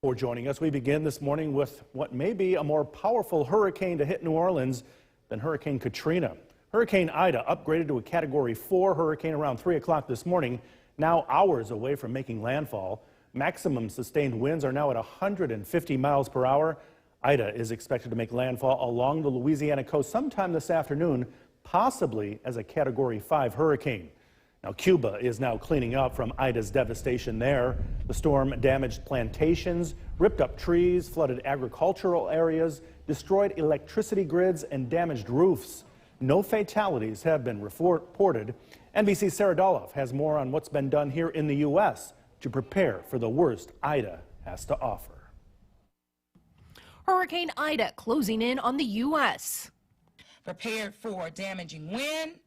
For joining us, we begin this morning with what may be a more powerful hurricane to hit New Orleans than Hurricane Katrina. Hurricane Ida upgraded to a Category 4 hurricane around 3 o'clock this morning, now hours away from making landfall. Maximum sustained winds are now at 150 miles per hour. Ida is expected to make landfall along the Louisiana coast sometime this afternoon, possibly as a Category 5 hurricane. Now, Cuba is now cleaning up from Ida's devastation there. The storm damaged plantations, ripped up trees, flooded agricultural areas, destroyed electricity grids, and damaged roofs. No fatalities have been reported. NBC's Sarah Doloff has more on what's been done here in the U.S. to prepare for the worst Ida has to offer. Hurricane Ida closing in on the U.S. Prepared for damaging wind,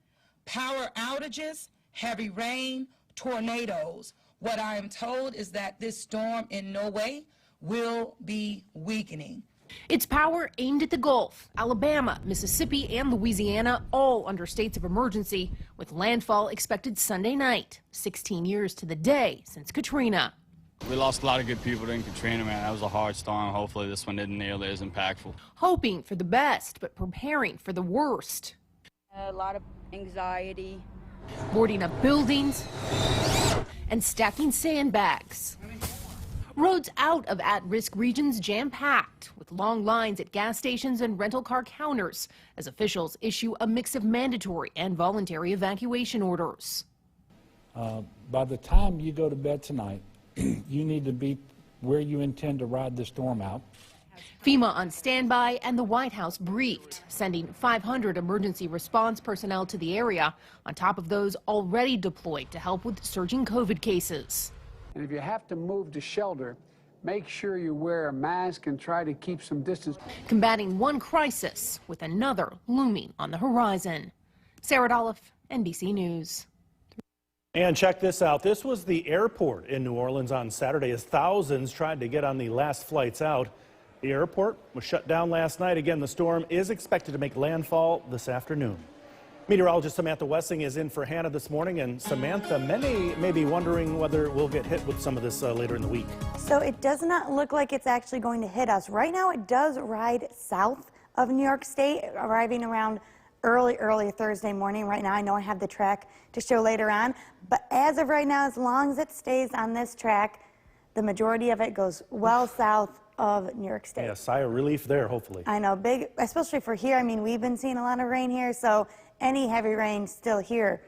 power outages, heavy rain, tornadoes. What I am told is that this storm in no way will be weakening. Its power aimed at the Gulf, Alabama, Mississippi, and Louisiana, all under states of emergency, with landfall expected Sunday night, 16 years to the day since Katrina. We lost a lot of good people during Katrina, man. That was a hard storm. Hopefully this one isn't nearly as impactful. Hoping for the best, but preparing for the worst. A lot of anxiety. Boarding up buildings and stacking sandbags. Roads out of at-risk regions jam-packed, with long lines at gas stations and rental car counters as officials issue a mix of mandatory and voluntary evacuation orders. By the time you go to bed tonight, you need to be where you intend to ride the storm out. FEMA on standby and the White House briefed, sending 500 emergency response personnel to the area, on top of those already deployed to help with surging COVID cases. And if you have to move to shelter, make sure you wear a mask and try to keep some distance. Combating one crisis with another looming on the horizon. Sarah Doloff, NBC News. And check this out. This was the airport in New Orleans on Saturday as thousands tried to get on the last flights out. The airport was shut down last night. Again, the storm is expected to make landfall this afternoon. Meteorologist Samantha Wessing is in for Hannah this morning. And Samantha, many may be wondering whether we'll get hit with some of this later in the week. So it does not look like it's actually going to hit us. Right now it does ride south of New York State, arriving around early Thursday morning. Right now I know I have the track to show later on. But as of right now, as long as it stays on this track, the majority of it goes well south of New York State. Yeah, sigh of relief there, hopefully. I know, big, especially for here. I mean, we've been seeing a lot of rain here, so any heavy rain still here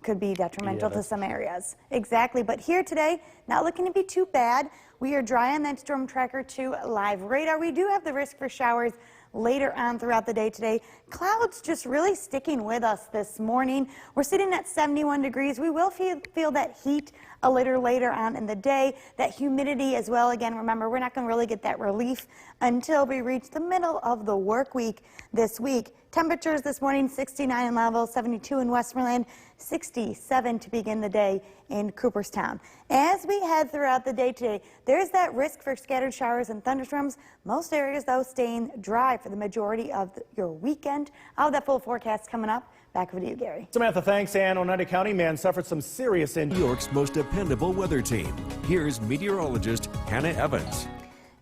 could be detrimental to some areas. Exactly, but here today, not looking to be too bad. We are dry on that Storm Tracker 2 live radar. We do have the risk for showers later on throughout the day today. Clouds just really sticking with us this morning. We're sitting at 71 degrees. We will feel that heat a little later on in the day, that humidity as well. Again, remember, we're not going to really get that relief until we reach the middle of the work week this week. Temperatures this morning, 69 in Level, 72 in Westmoreland, 67 to begin the day in Cooperstown. As we head throughout the day today, there's that risk for scattered showers and thunderstorms. Most areas, though, staying dry for the majority of your weekend. I'll have that full forecast coming up. Back over to you, Gary. Samantha, thanks. And Oneida County man suffered some serious injuries. New York's most dependable weather team. Here's meteorologist Hannah Evans.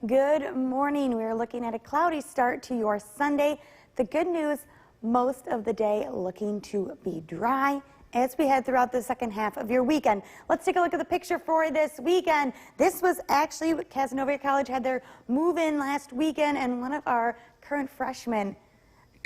Good morning. We're looking at a cloudy start to your Sunday. The good news, most of the day looking to be dry as we head throughout the second half of your weekend. Let's take a look at the picture for this weekend. This was actually what Casanova College had their move-in last weekend, and one of our current freshmen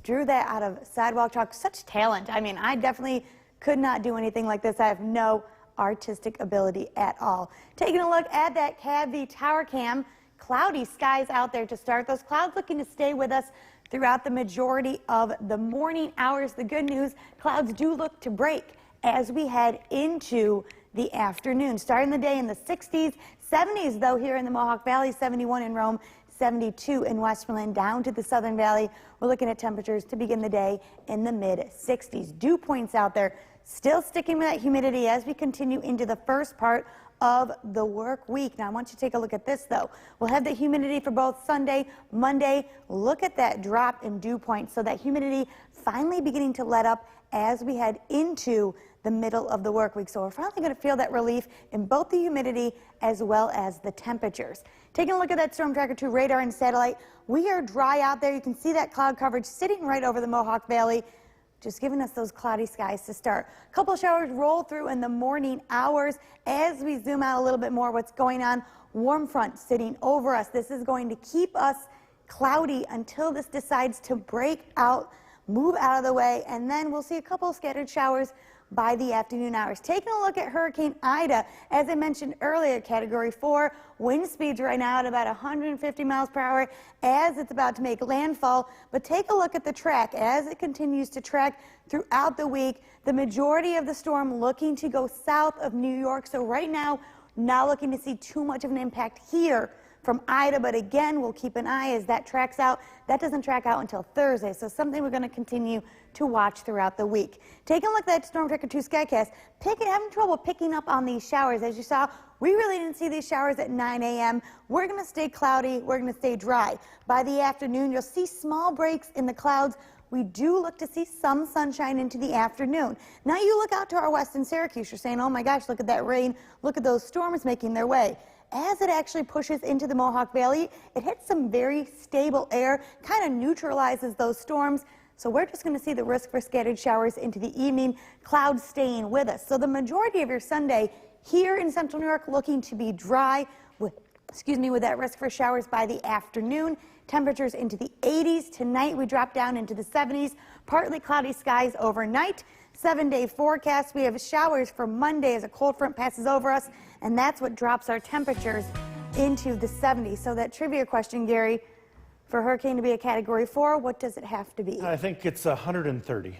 drew that out of sidewalk chalk. Such talent. I mean, I definitely could not do anything like this. I have no artistic ability at all. Taking a look at that CAVV tower cam, cloudy skies out there to start. Those clouds looking to stay with us throughout the majority of the morning hours. The good news, clouds do look to break as we head into the afternoon. Starting the day in the 60s, 70s though here in the Mohawk Valley, 71 in Rome, 72 in Westmoreland. Down to the Southern Valley, we're looking at temperatures to begin the day in the mid-60s. Dew points out there, still sticking with that humidity as we continue into the first part of the work week. Now I want you to take a look at this though. We'll have the humidity for both Sunday, Monday. Look at that drop in dew points. So that humidity finally beginning to let up as we head into the middle of the work week. So we're finally going to feel that relief in both the humidity as well as the temperatures. Taking a look at that Storm Tracker 2 radar and satellite, we are dry out there. You can see that cloud coverage sitting right over the Mohawk Valley, just giving us those cloudy skies to start. A couple showers roll through in the morning hours. As we zoom out a little bit more, what's going on? Warm front sitting over us. This is going to keep us cloudy until this decides to break out, move out of the way, and then we'll see a couple scattered showers by the afternoon hours. Taking a look at Hurricane Ida, as I mentioned earlier, Category 4, wind speeds right now at about 150 miles per hour as it's about to make landfall. But take a look at the track as it continues to track throughout the week. The majority of the storm looking to go south of New York. So right now, not looking to see too much of an impact here from Ida, but again, we'll keep an eye as that tracks out. That doesn't track out until Thursday, so something we're going to continue to watch throughout the week. Taking a look at that Storm Tracker 2 Skycast, having trouble picking up on these showers. As you saw, we really didn't see these showers at 9 a.m. We're going to stay cloudy. We're going to stay dry. By the afternoon, you'll see small breaks in the clouds. We do look to see some sunshine into the afternoon. Now you look out to our west in Syracuse. You're saying, oh my gosh, look at that rain. Look at those storms making their way. As it actually pushes into the Mohawk Valley, it hits some very stable air, kind of neutralizes those storms. So we're just going to see the risk for scattered showers into the evening, clouds staying with us. So the majority of your Sunday here in central New York looking to be dry with that risk for showers by the afternoon. Temperatures into the 80s. Tonight we drop down into the 70s. Partly cloudy skies overnight. 7-day forecast. We have showers for Monday as a cold front passes over us, and that's what drops our temperatures into the 70s. So that trivia question, Gary, for hurricane to be a Category 4, what does it have to be? I think it's 130.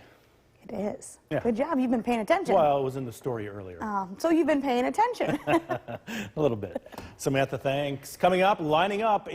It is. Yeah. Good job. You've been paying attention. Well, it was in the story earlier. So you've been paying attention. A little bit. Samantha, thanks. Coming up, lining up,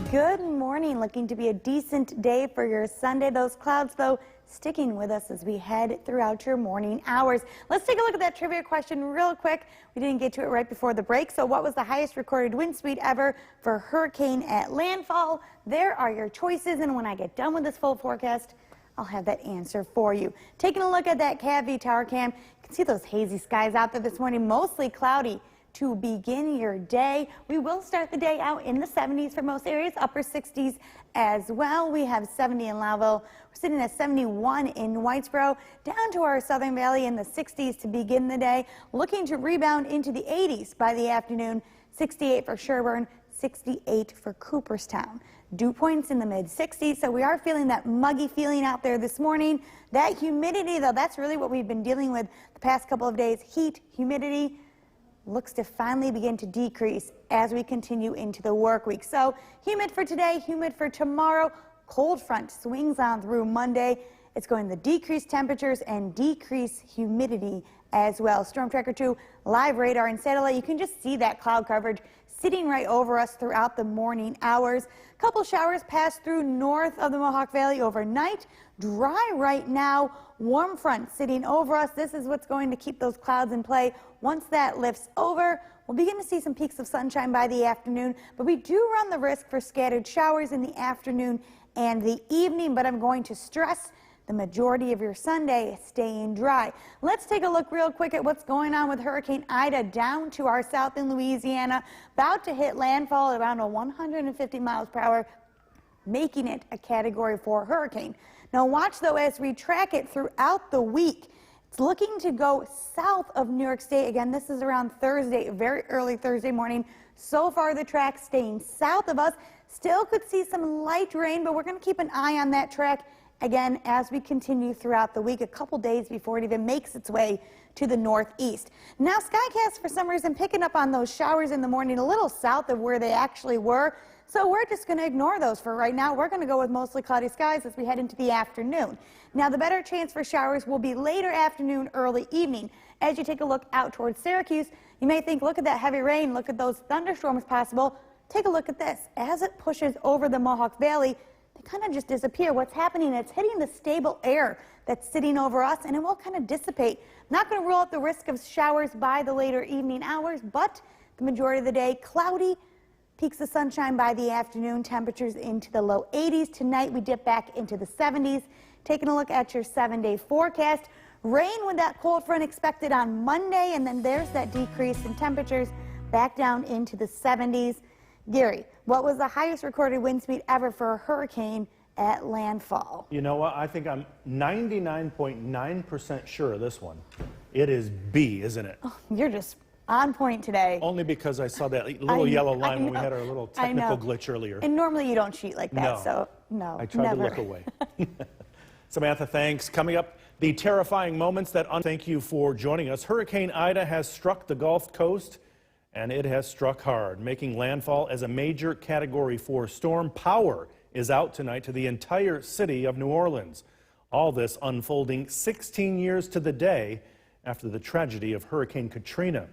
Good morning. Looking to be a decent day for your Sunday. Those clouds, though, sticking with us as we head throughout your morning hours. Let's take a look at that trivia question real quick. We didn't get to it right before the break. So what was the highest recorded wind speed ever for hurricane at landfall? There are your choices, and when I get done with this full forecast, I'll have that answer for you. Taking a look at that CAV tower cam, you can see those hazy skies out there this morning, mostly cloudy to begin your day. We will start the day out in the 70s for most areas, upper 60s as well. We have 70 in Lowville. We're sitting at 71 in Whitesboro, down to our Southern Valley in the 60s to begin the day. Looking to rebound into the 80s by the afternoon, 68 for Sherburne, 68 for Cooperstown. Dew points in the mid-60s, so we are feeling that muggy feeling out there this morning. That humidity, though, that's really what we've been dealing with the past couple of days. Heat, humidity, looks to finally begin to decrease as we continue into the work week. So humid for today, humid for tomorrow. Cold front swings on through Monday. It's going to decrease temperatures and decrease humidity as well. Storm Tracker 2 live radar and satellite. You can just see that cloud coverage sitting right over us throughout the morning hours. A couple showers pass through north of the Mohawk Valley overnight. Dry right now. Warm front sitting over us. This is what's going to keep those clouds in play. Once that lifts over, we'll begin to see some peaks of sunshine by the afternoon, but we do run the risk for scattered showers in the afternoon and the evening, but I'm going to stress the majority of your Sunday staying dry. Let's take a look real quick at what's going on with Hurricane Ida down to our south in Louisiana, about to hit landfall at around 150 miles per hour, making it a Category 4 hurricane. Now watch, though, as we track it throughout the week. It's looking to go south of New York State. Again, this is around Thursday, very early Thursday morning. So far, the track staying south of us. Still could see some light rain, but we're going to keep an eye on that track again as we continue throughout the week, a couple days before it even makes its way to the northeast. Now, Skycast, for some reason, picking up on those showers in the morning a little south of where they actually were. So we're just going to ignore those for right now. We're going to go with mostly cloudy skies as we head into the afternoon. Now, the better chance for showers will be later afternoon, early evening. As you take a look out towards Syracuse, you may think, look at that heavy rain, look at those thunderstorms possible. Take a look at this. As it pushes over the Mohawk Valley, they kind of just disappear. What's happening, it's hitting the stable air that's sitting over us, and it will kind of dissipate. Not going to rule out the risk of showers by the later evening hours, but the majority of the day, cloudy. Peaks of sunshine by the afternoon, temperatures into the low 80s. Tonight we dip back into the 70s. Taking a look at your 7-day forecast, rain with that cold front expected on Monday, and then there's that decrease in temperatures back down into the 70s. Gary, what was the highest recorded wind speed ever for a hurricane at landfall? You know what? I think I'm 99.9% sure of this one. It is B, isn't it? Oh, you're just on point today. Only because I saw that little yellow line when we had our little technical glitch earlier. And normally you don't cheat like that, No. so no, I tried never. to look away. Samantha, thanks. Coming up, the terrifying moments that thank you for joining us. Hurricane Ida has struck the Gulf Coast, and it has struck hard, making landfall as a major Category 4 storm. Power is out tonight to the entire city of New Orleans. All this unfolding 16 years to the day after the tragedy of Hurricane Katrina.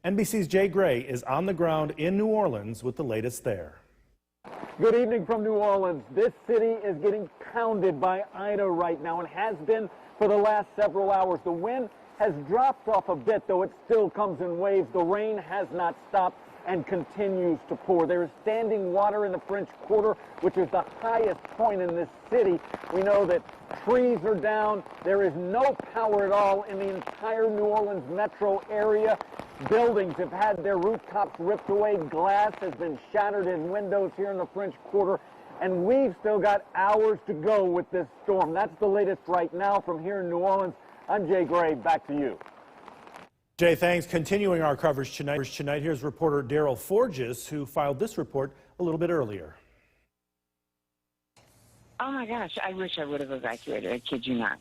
NBC's Jay Gray is on the ground in New Orleans with the latest there. Good evening from New Orleans. This city is getting pounded by Ida right now and has been for the last several hours. The wind has dropped off a bit, though it still comes in waves. The rain has not stopped and continues to pour. There is standing water in the French Quarter, which is the highest point in this city. We know that trees are down. There is no power at all in the entire New Orleans metro area. Buildings have had their rooftops ripped away. Glass has been shattered in windows here in the French Quarter. And we've still got hours to go with this storm. That's the latest right now from here in New Orleans. I'm Jay Gray. Back to you. Jay, thanks. Continuing our coverage tonight, here's reporter Daryl Forges, who filed this report a little bit earlier. Oh my gosh, I wish I would have evacuated. I kid you not.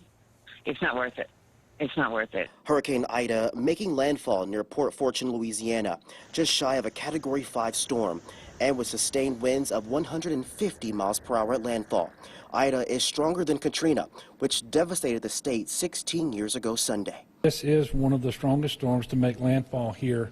It's not worth it. It's not worth it. Hurricane Ida making landfall near Port Fortune, Louisiana, just shy of a Category 5 storm, and with sustained winds of 150 miles per hour at landfall. Ida is stronger than Katrina, which devastated the state 16 years ago Sunday. This is one of the strongest storms to make landfall here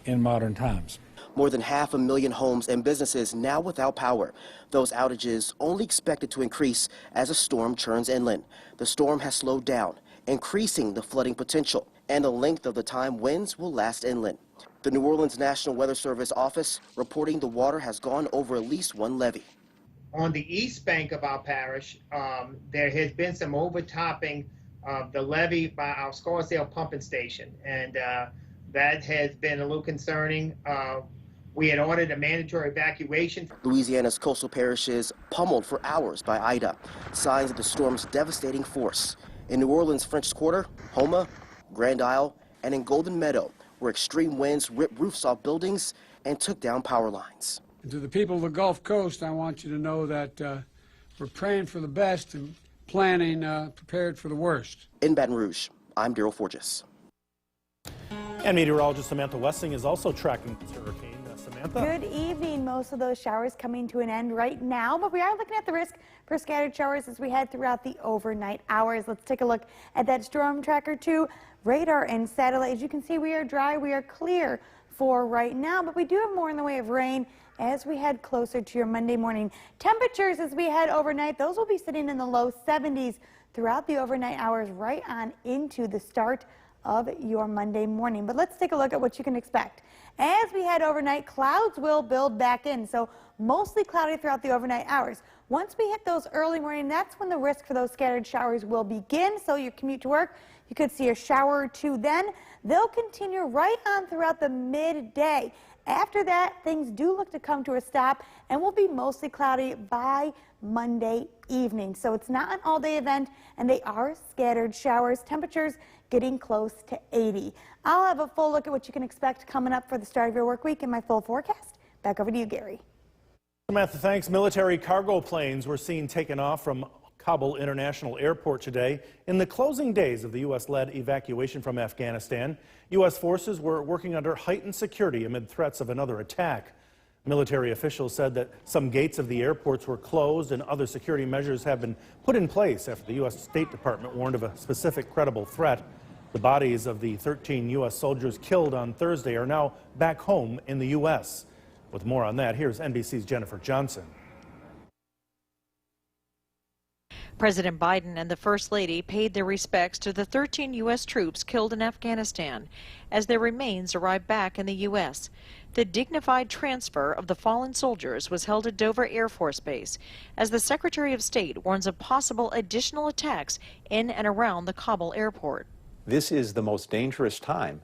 in modern times. More than 500,000 homes and businesses now without power. Those outages only expected to increase as the storm churns inland. The storm has slowed down, increasing the flooding potential and the length of the time winds will last inland. The New Orleans National Weather Service office reporting the water has gone over at least one levee. On the east bank of our parish, there has been some overtopping of the levee by our Scarsdale pumping station, and that has been a little concerning. We had ordered a mandatory evacuation. Louisiana's coastal parishes pummeled for hours by Ida, signs of the storm's devastating force. In New Orleans' French Quarter, Houma, Grand Isle, and in Golden Meadow, where extreme winds ripped roofs off buildings and took down power lines. And to the people of the Gulf Coast, I want you to know that we're praying for the best and planning prepared for the worst. In Baton Rouge, I'm Daryl Forges. And meteorologist Samantha Wessing is also tracking this hurricane. Samantha? Good evening. Most of those showers coming to an end right now, but we are looking at the risk for scattered showers as we head throughout the overnight hours. Let's take a look at that storm tracker 2 radar and satellite. As you can see, we are dry, we are clear for right now, but we do have more in the way of rain as we head closer to your Monday morning. Temperatures as we head overnight, those will be sitting in the low 70s throughout the overnight hours right on into the start of your Monday morning. But let's take a look at what you can expect. As we head overnight, clouds will build back in, so mostly cloudy throughout the overnight hours. Once we hit those early morning, that's when the risk for those scattered showers will begin. So your commute to work, you could see a shower or two then. They'll continue right on throughout the midday. After that, things do look to come to a stop and will be mostly cloudy by Monday evening. So it's not an all-day event, and they are scattered showers. Temperatures getting close to 80. I'll have a full look at what you can expect coming up for the start of your work week in my full forecast. Back over to you, Gary. Samantha, thanks. Military cargo planes were seen taking off from Kabul International Airport today in the closing days of the U.S.-led evacuation from Afghanistan. U.S. forces were working under heightened security amid threats of another attack. Military officials said that some gates of the airports were closed and other security measures have been put in place after the U.S. State Department warned of a specific credible threat. The bodies of the 13 U.S. soldiers killed on Thursday are now back home in the U.S. With more on that, here's NBC's Jennifer Johnson. President Biden and the First Lady paid their respects to the 13 U.S. troops killed in Afghanistan as their remains arrived back in the U.S. The dignified transfer of the fallen soldiers was held at Dover Air Force Base, as the Secretary of State warns of possible additional attacks in and around the Kabul airport. This is the most dangerous time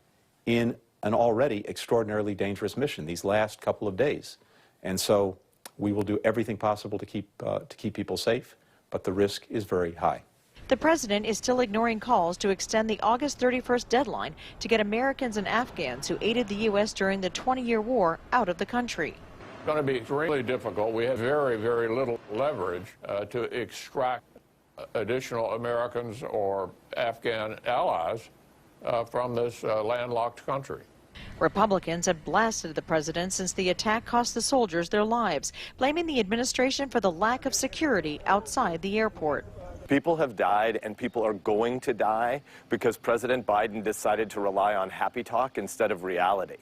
in an already extraordinarily dangerous mission these last couple of days. And so we will do everything possible to keep people safe, but the risk is very high. The president is still ignoring calls to extend the August 31st deadline to get Americans and Afghans who aided the U.S. during the 20-year war out of the country. It's going to be extremely difficult. We have very, very little leverage to extract additional Americans or Afghan allies from this landlocked country. Republicans have blasted the president since the attack cost the soldiers their lives, blaming the administration for the lack of security outside the airport. People have died and people are going to die because President Biden decided to rely on happy talk instead of reality.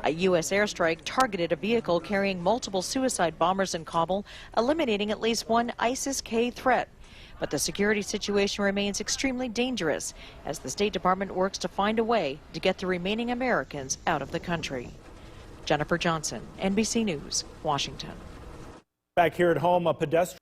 A U.S. airstrike targeted a vehicle carrying multiple suicide bombers in Kabul, eliminating at least one ISIS-K threat. But the security situation remains extremely dangerous as the State Department works to find a way to get the remaining Americans out of the country. Jennifer Johnson, NBC News, Washington. Back here at home, a pedestrian.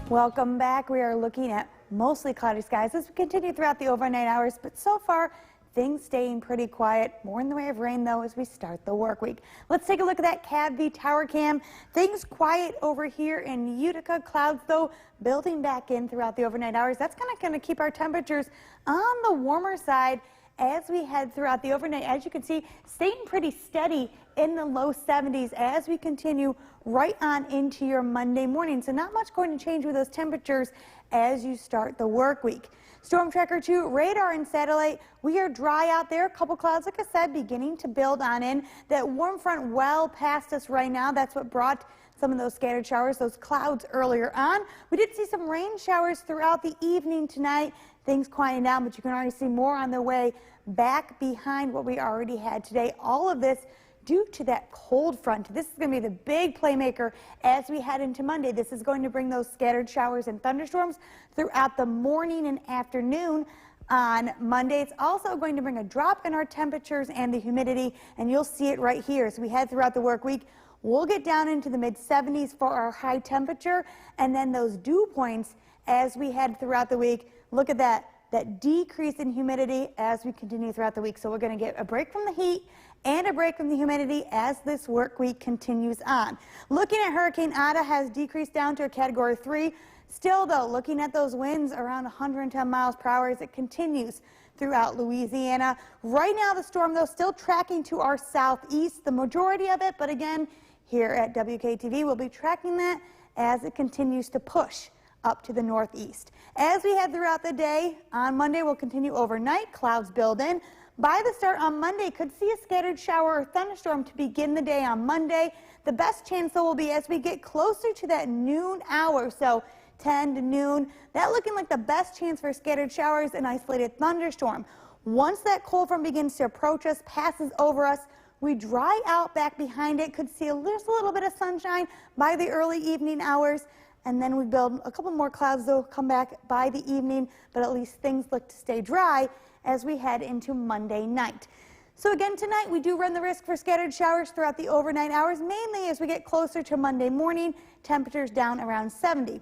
Welcome back. We are looking at mostly cloudy skies as we continue throughout the overnight hours, but so far things staying pretty quiet. More in the way of rain, though, as we start the work week. Let's take a look at that CAB tower cam. Things quiet over here in Utica. Clouds, though, building back in throughout the overnight hours. That's kind of going to keep our temperatures on the warmer side as we head throughout the overnight. As you can see, staying pretty steady in the low 70s as we continue right on into your Monday morning. So not much going to change with those temperatures as you start the work week. Storm Tracker 2 radar and satellite, we are dry out there. A couple clouds, like I said, beginning to build on in. That warm front well past us right now. That's what brought some of those scattered showers, those clouds earlier on. We did see some rain showers throughout the evening tonight. Things quieting down, but you can already see more on the way back behind what we already had today. All of this due to that cold front. This is going to be the big playmaker as we head into Monday. This is going to bring those scattered showers and thunderstorms throughout the morning and afternoon on Monday. It's also going to bring a drop in our temperatures and the humidity, and you'll see it right here as we head throughout the work week. We'll get down into the mid-70s for our high temperature, and then those dew points as we head throughout the week. Look at that decrease in humidity as we continue throughout the week. So we're going to get a break from the heat and a break from the humidity as this work week continues on. Looking at Hurricane Ida has decreased down to a Category 3. Still, though, looking at those winds around 110 miles per hour as it continues throughout Louisiana. Right now, the storm, though, still tracking to our southeast, the majority of it. But again, here at WKTV, we'll be tracking that as it continues to push up to the northeast. As we head throughout the day, on Monday we'll continue overnight. Clouds build in. By the start on Monday, could see a scattered shower or thunderstorm to begin the day on Monday. The best chance, though, will be as we get closer to that noon hour, so 10 to noon. That looking like the best chance for scattered showers and isolated thunderstorm. Once that cold front begins to approach us, passes over us, we dry out back behind it. Could see just a little bit of sunshine by the early evening hours. And then we build a couple more clouds, though, come back by the evening, but at least things look to stay dry as we head into Monday night. So again, tonight we do run the risk for scattered showers throughout the overnight hours, mainly as we get closer to Monday morning, temperatures down around 70.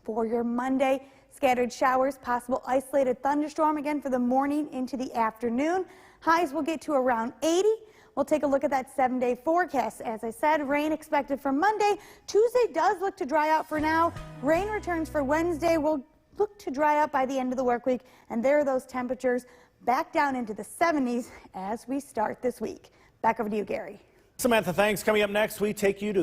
For your Monday, scattered showers, possible isolated thunderstorm again for the morning into the afternoon. Highs will get to around 80. We'll take a look at that 7-day forecast. As I said, rain expected for Monday. Tuesday does look to dry out for now. Rain returns for Wednesday. Will look to dry up by the end of the work week. And there are those temperatures back down into the 70s as we start this week. Back over to you, Gary. Samantha, thanks. Coming up next, we take you to